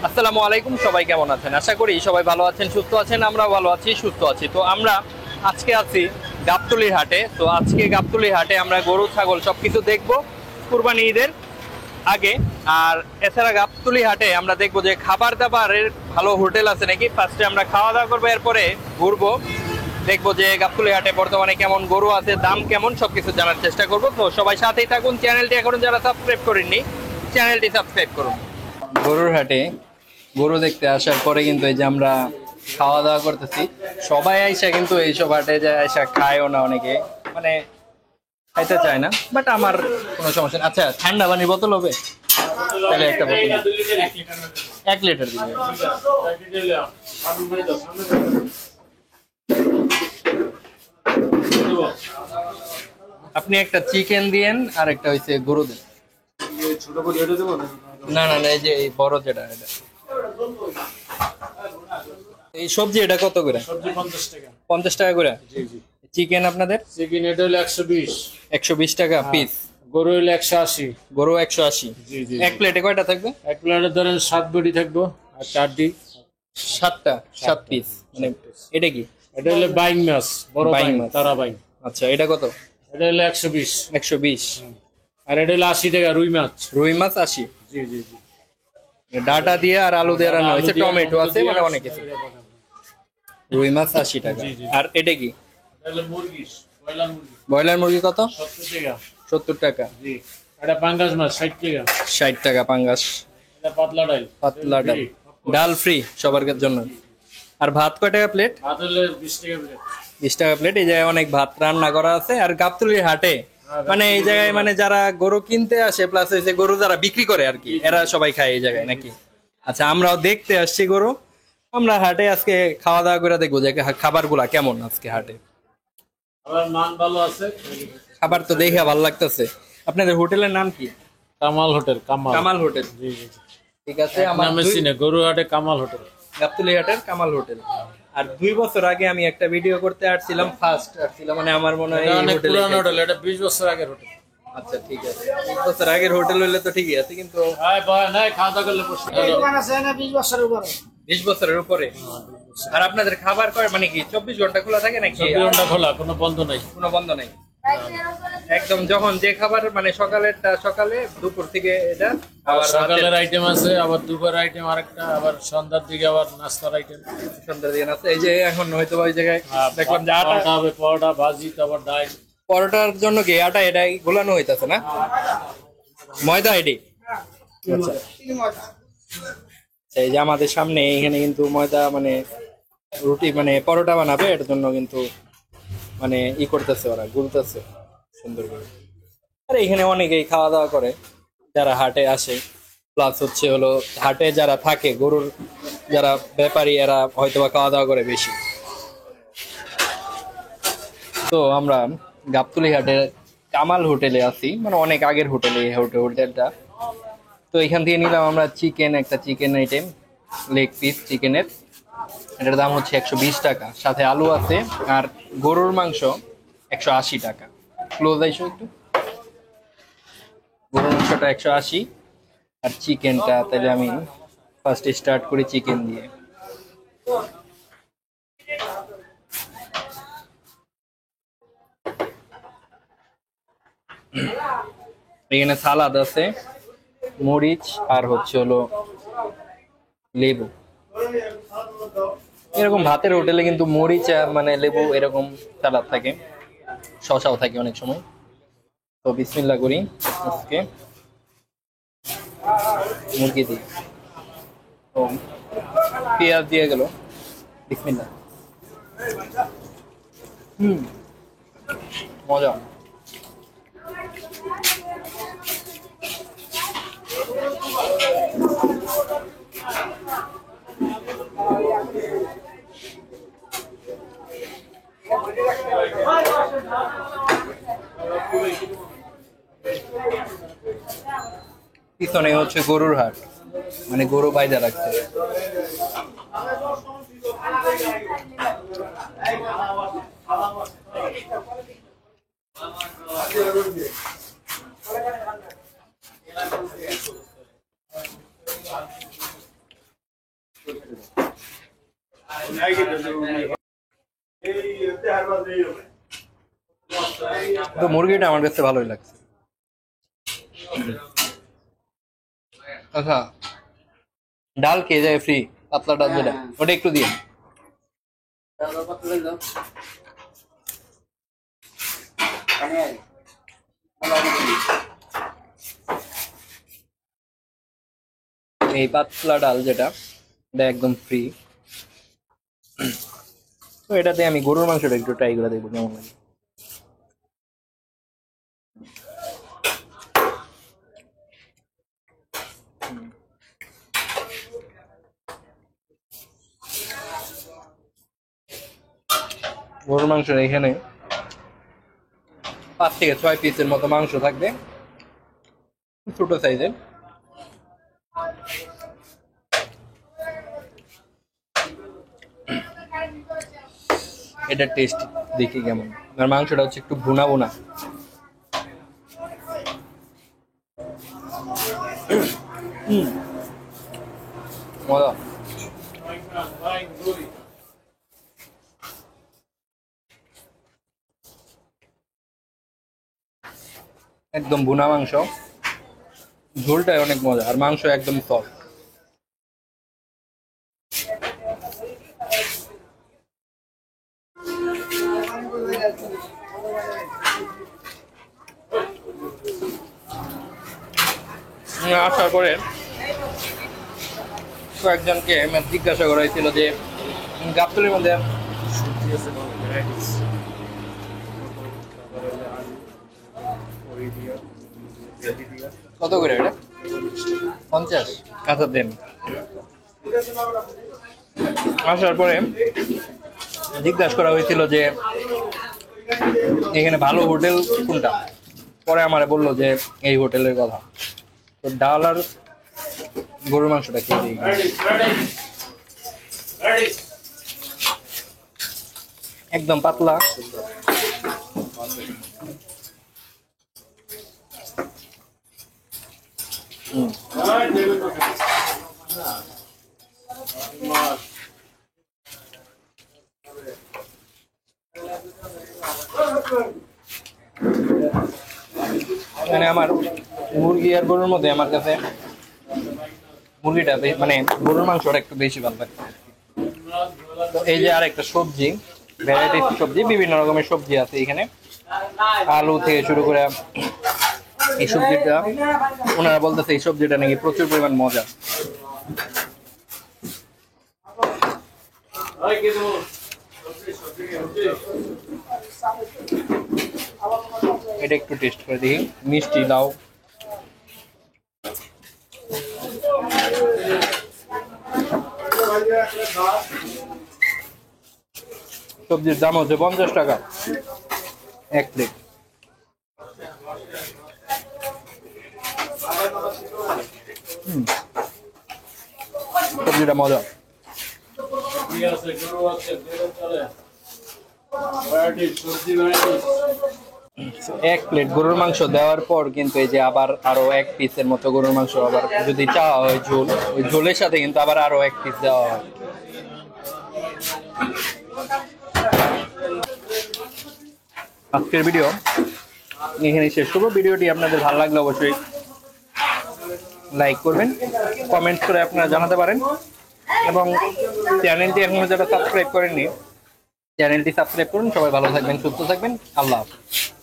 আসসালামু আলাইকুম, সবাই কেমন আছেন? আশা করি সবাই ভালো আছেন, সুস্থ আছেন। আমরা ভালো আছি, সুস্থ আছি। তো আমরা আজকে আছি গাবতলীর হাটে। তো আজকে গাবতলীর হাটে আমরা গরু ছাগল সবকিছু দেখবো কুরবানি ঈদের আগে। আর এছাড়া গাবতলী হাটে আমরা দেখবো যে খাবার দাবারের ভালো হোটেল আছে নাকি। ফার্স্টে আমরা খাওয়া দাওয়া করবো, এরপরে ঘুরবো, দেখবো যে গাবতলী হাটে বর্তমানে কেমন গরু আছে, দাম কেমন, সবকিছু জানার চেষ্টা করবো। তো সবাই সাথেই থাকুন। চ্যানেলটি এখনো যারা সাবস্ক্রাইব করেননি, চ্যানেলটি সাবস্ক্রাইব করুন। গরুর হাটে গরু দেখতে আসার পরে কিন্তু এই যে আমরা খাওয়া দাওয়া করতেছি। সবাই আইসা কিন্তু এইসব হাটে যে আইসা খায়ও না, অনেকে মানে খাইতে চায় না, বাট আমার কোনো সমস্যা নেই। আচ্ছা, ঠান্ডা পানির বোতল হবে? তাহলে একটা বোতল 1 লিটার দিবে। আপনি একটা চিকেন দিয়েন আর একটা হইছে গরু দেন। না না না, এই যে এই বড় যেটা, এটা এই সবজি এটা কত করে? সবজি 50 টাকা। 50 টাকা করে। জি জি। চিকেন আপনাদের চিকেন এটা হলো 120। 120 টাকা পিস। গরু হলো 180। গরু 180। জি জি। এক প্লেটে কয়টা থাকবে? এক প্লেটে ধরেন 7 বডি থাকবো আর 4 ডি। 7 পিস। মানে এটা কি? এটা হলো বাইং মাছ, বড় বাইং বাইং, মাছ। তারা বাইং। আচ্ছা, এটা কত? এটা হলো 120। 120। আর এটা হলো 80 টাকা রুই মাছ। রুই মাছ 80। জি জি জি। ডাটা দিয়ে আর আলু দিয়ে রান্না হয়েছে, আলু দিয়ে, টমেটো আছে, দিয়ে, মানে অনেক কিছু। রুই মাছ 80 টাকা। জি, জি। আর এটা কি? এটা হলো মুরগি, ব্রয়লার মুরগি। ব্রয়লার মুরগি কত? 70 টাকা। 70 টাকা। জি। এটা পাঙ্গাস মাছ 60 টাকা। 60 টাকা পাঙ্গাস। এটা পাতলা ডাল। পাতলা ডাল। ডাল ফ্রি সবার জন্য। আর ভাত কয় টাকা প্লেট? ভাত হলো 20 টাকা প্লেট। 20 টাকা প্লেট। এই জায়গায় অনেক ভাত রান্না করা আছে। আর গাবতলীর হাটে মানে এই জায়গায় মানে যারা গরু কিনতে আসে, প্লাস হচ্ছে গরু যারা বিক্রি করে আর কি, এরা সবাই খায় এই জায়গায় নাকি? আচ্ছা, আমরাও দেখতে আসছি গরু। আমরা হাটে আজকে খাওয়া দাওয়া করে দেখবো যে খাবারগুলা কেমন আজকে হাটে। আবার মান ভালো আছে। খাবার তো দেখে ভালো লাগতেছে। আপনাদের হোটেলের নাম কি? কামাল হোটেল। কামাল। কামাল হোটেল। জি জি। ঠিক আছে, আমার নামে চিনে গরুহাটে কামাল হোটেল। গাবতলী হাটের কামাল হোটেল। আর 2 বছর আগে আমি একটা ভিডিও করতে আসছিলাম, ফার্স্ট আসছিলাম, মানে আমার মনে হয় এটা এই অনেক হোটেলে। পুরানো হোটেল, এটা 20 বছর আগের হোটেল। আচ্ছা ঠিক আছে, 20 বছর আগের হোটেল হইলে তো ঠিকই আছে, কিন্তু হ্যাঁ ভাই, না খাওয়া দাওয়া করলে বসে। এই দোকান আছে না 20 বছরের উপরে। 20 বছরের উপরে। আর আপনাদের খাবার কয় মানে কি 24 ঘন্টা খোলা থাকে নাকি? 24 ঘন্টা খোলা, কোনো বন্ধ নাই। কোনো বন্ধ নাই। একদম যখন যে খাবার, মানে সকালেরটা সকালে, দুপুর থেকে এটা, আবার সকালের আইটেম আছে, আবার দুপুরের আইটেম আরেকটা, আবার সন্ধ্যার দিকে আবার নাস্তার আইটেম। সন্ধ্যার দিকে আছে। এই যে এখন হয়তো ওই জায়গায় দেখলাম যে আটা হবে, পরোটা, ভাজি, তারপর ডাল। পরোটার জন্য কি আটা এটা গোলানো হইতাছে না? ময়দা এটি? আচ্ছা। এই যে আমাদের সামনে এখানে কিন্তু ময়দা, মানে রুটি, মানে পরোটা বানাবে, এটার জন্য কিন্তু মানে করতেছে, ওরা গুলতেছে সুন্দর করে। আর এখানে অনেকেই খাওয়া দাওয়া করে যারা হাটে আসে, প্লাস হচ্ছে হলো হাটে যারা থাকে গরুর যারা ব্যাপারী, এরা হয়তো বা খাওয়া দাওয়া করে বেশি। তো আমরা গাবতলী হাটে কামাল হোটেলে আছি, মানে অনেক আগের হোটেলে এই হোটেলটা। তো এখান থেকে নিলাম আমরা চিকেন, একটা চিকেন আইটেম, লেগ পিস চিকেনের। এটার দাম হচ্ছে 120 টাকা, সাথে আলু আছে। আর গরুর মাংস 180 টাকা। ক্লোজ আইসো একটু। গরুর মাংসটা 180, আর চিকেনটা তাহলে আমি ফার্স্ট স্টার্ট করি চিকেন দিয়ে। এখানে সালাদ আছে, মরিচ, আর হচ্ছে হলো লেবু। এরকম ভাতের হোটেলে কিন্তু মরিচ আর মানে লেবু এরকম সালাদ থাকে, শসাও থাকে অনেক সময়। তো বিসমিল্লাহ করি আজকে মুরগি দিই। তো পেঁয়াজ দিয়ে গেল, বিসমিল্লাহ। মজা। পিছনে হচ্ছে গরুর হাট, মানে গরু বাইদা রাখছে। তো মুরগিটা আমার কাছে ভালোই লাগছে। আচ্ছা, ডাল খেয়ে যায় ফ্রি, পাতলা ডাল যেটা, ওটা একটু দিয়ে। এই পাতলা ডাল যেটা, এটা একদম ফ্রি। তো এটাতে আমি গরুর মাংসটা একটু ট্রাই করে দেখবো কেমন লাগে। গরুর মাংসের এখানে 5 থেকে 6 পিসের মতো মাংস থাকবে, ছোট সাইজের। এটা টেস্ট দেখি কেমন। আর মাংসটা হচ্ছে একটু ভুনা ভুনা। মজা। একদম ভুনা মাংস, ঝোলটাই অনেক মজা, আর মাংস একদম সফট। আসার পরে কয়েকজনকে জিজ্ঞাসা করা হয়েছিল যে গাবতলীর মধ্যে কত করে এটা? 50? আচ্ছা দেন। আসার পরে জিজ্ঞাসা করা হয়েছিল যে এখানে ভালো হোটেল কোনটা। পরে আমারে বললো যে এই হোটেলের কথা। তো ডাল আর গরুর মাংসটা খেয়ে দিই। একদম পাতলা, মানে আমার মুরগি আর গরুর মধ্যে আমার কাছে মুরগিটা মানে গরুর মাংসটা একটু বেশি ভালো লাগে। তো এই যে আর একটা সবজি, ভ্যারাইটিস সবজি, বিভিন্ন রকমের সবজি আছে এখানে, আলু থেকে শুরু করে। এই সবজিটা ওনারা বলতেছে এই সবজিটা নাকি প্রচুর পরিমাণ মজা। এটা একটু টেস্ট করে দেখি, মিষ্টি লাউ। সবজির দাম হচ্ছে 50 টাকা এক প্লেট। সবজিটা মজা। এক প্লেট গরুর মাংস দেওয়ার পর কিন্তু এই যে আবার আরো 1 পিসের মতো গরুর মাংস আবার যদি চাওয়া হয় ঝোল, ওই ঝোলের সাথে কিন্তু আবার আরো 1 পিস দেওয়া হয়। আজকের ভিডিও এখানে শেষ করবো। ভিডিওটি আপনাদের ভালো লাগলে অবশ্যই লাইক করবেন, কমেন্ট করে আপনারা জানাতে পারেন, এবং চ্যানেলটি এখনো যারা সাবস্ক্রাইব করেননি চ্যানেলটি সাবস্ক্রাইব করুন। সবাই ভালো থাকবেন, সুস্থ থাকবেন। আল্লাহ হাফেজ।